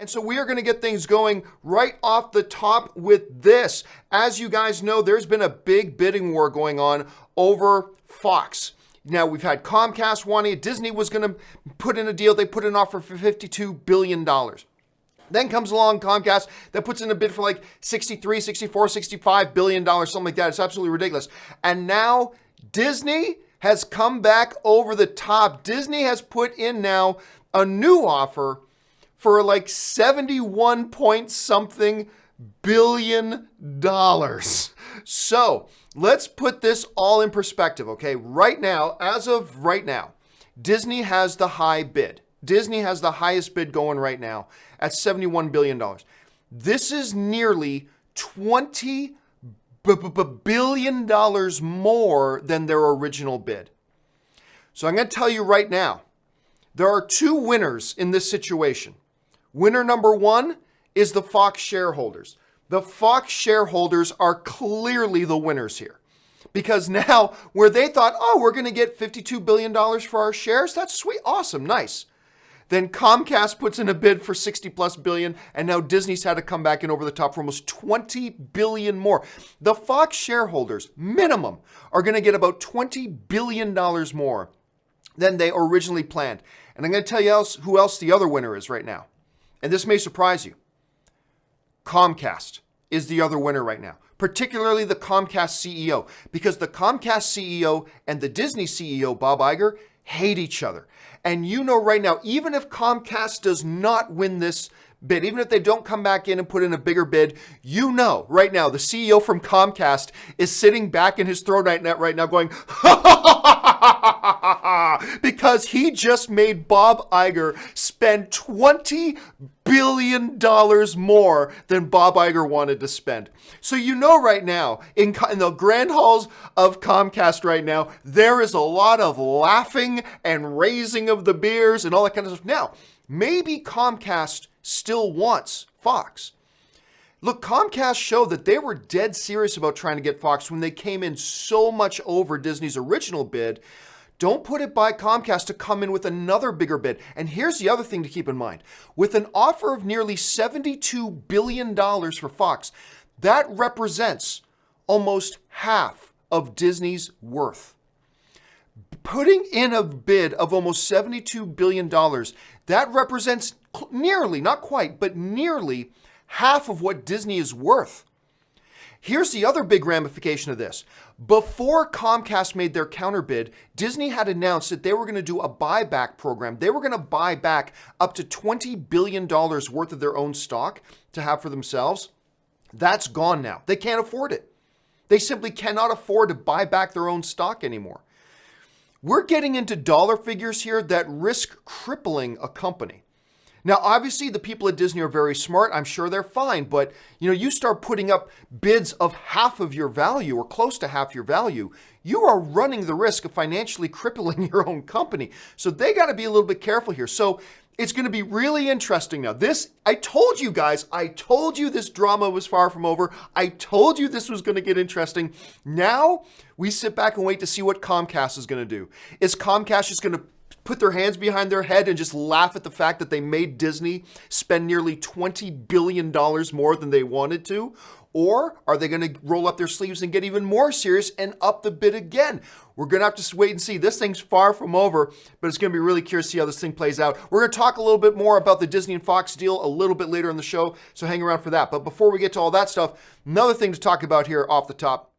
And so we are going to get things going right off the top with this. As you guys know, there's been a big bidding war going on over Fox. Now, we've had Comcast wanting it. Disney was going to put in a deal. They put an offer for $52 billion. Then comes along Comcast that puts in a bid for like $63, $64, $65 billion, something like that. It's absolutely ridiculous. And now Disney has come back over the top. Disney has put in now a new offer for like 71 point something billion dollars. So let's put this all in perspective, okay? Right now, as of right now, Disney has the high bid. Disney has the highest bid going right now at $71 billion. This is nearly $20 billion more than their original bid. So I'm going to tell you right now, there are two winners in this situation. Winner number one is the Fox shareholders. The Fox shareholders are clearly the winners here. Because now, where they thought, oh, we're going to get $52 billion for our shares, that's sweet, awesome, nice. Then Comcast puts in a bid for 60 plus billion, and now Disney's had to come back in over the top for almost 20 billion more. The Fox shareholders, minimum, are going to get about $20 billion more than they originally planned. And I'm going to tell you who else the other winner is right now. And this may surprise you. Comcast is the other winner right now, particularly the Comcast CEO, because the Comcast CEO and the Disney CEO, Bob Iger, hate each other. And you know right now, even if Comcast does not win this bid, even if they don't come back in and put in a bigger bid, you know right now the CEO from Comcast is sitting back in his throne right now going, because he just made Bob Iger spend $20 billion more than Bob Iger wanted to spend. So you know right now, in the grand halls of Comcast right now, there is a lot of laughing and raising of the beers and all that kind of stuff. Now, maybe Comcast still wants Fox. Look, Comcast showed that they were dead serious about trying to get Fox when they came in so much over Disney's original bid. Don't put it by Comcast to come in with another bigger bid. And here's the other thing to keep in mind. With an offer of nearly $72 billion for Fox, that represents almost half of Disney's worth. Putting in a bid of almost $72 billion, that represents nearly, not quite, but nearly half of what Disney is worth. Here's the other big ramification of this. Before Comcast made their counterbid, Disney had announced that they were going to do a buyback program. They were going to buy back up to $20 billion worth of their own stock to have for themselves. That's gone now. They can't afford it. They simply cannot afford to buy back their own stock anymore. We're getting into dollar figures here that risk crippling a company. Now, obviously, the people at Disney are very smart. I'm sure they're fine. But, you start putting up bids of half of your value or close to half your value, you are running the risk of financially crippling your own company. So they got to be a little bit careful here. So it's going to be really interesting now. I told you guys, this drama was far from over. I told you this was going to get interesting. Now we sit back and wait to see what Comcast is going to do. Is Comcast just going to put their hands behind their head and just laugh at the fact that they made Disney spend nearly $20 billion more than they wanted to? Or are they going to roll up their sleeves and get even more serious and up the bid again? We're going to have to wait and see. This thing's far from over, but it's going to be really curious to see how this thing plays out. We're going to talk a little bit more about the Disney and Fox deal a little bit later in the show, so hang around for that. But before we get to all that stuff, another thing to talk about here off the top.